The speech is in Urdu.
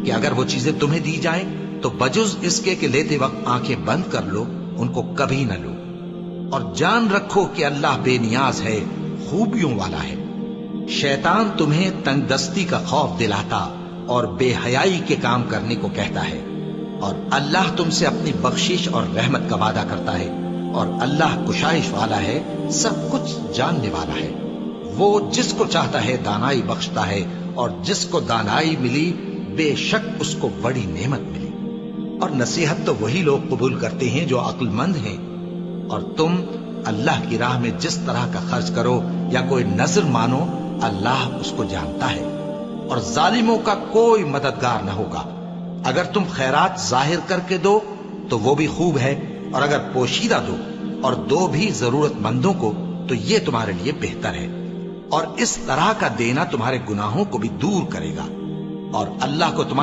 کہ اگر وہ چیزیں تمہیں دی جائیں تو بجز اس کے کہ لیتے وقت آنکھیں بند کر لو ان کو کبھی نہ لو، اور جان رکھو کہ اللہ بے نیاز ہے، خوبیوں والا ہے۔ شیطان تمہیں تنگ دستی کا خوف دلاتا اور بے حیائی کے کام کرنے کو کہتا ہے، اور اللہ تم سے اپنی بخشش اور رحمت کا وعدہ کرتا ہے، اور اللہ کشائش والا ہے، سب کچھ جاننے والا ہے۔ وہ جس کو چاہتا ہے دانائی بخشتا ہے، اور جس کو دانائی ملی بے شک اس کو بڑی نعمت ملی۔ اور نصیحت تو وہی لوگ قبول کرتے ہیں جو عقل مند ہیں، اور تم اللہ کی راہ میں جس طرح کا خرچ کرو یا کوئی نذر مانو، اللہ اس کو جانتا ہے، اور ظالموں کا کوئی مددگار نہ ہوگا۔ اگر تم خیرات ظاہر کر کے دو تو وہ بھی خوب ہے، اور اگر پوشیدہ دو اور دو بھی ضرورت مندوں کو تو یہ تمہارے لیے بہتر ہے، اور اس طرح کا دینا تمہارے گناہوں کو بھی دور کرے گا، اور اللہ کو تمہارے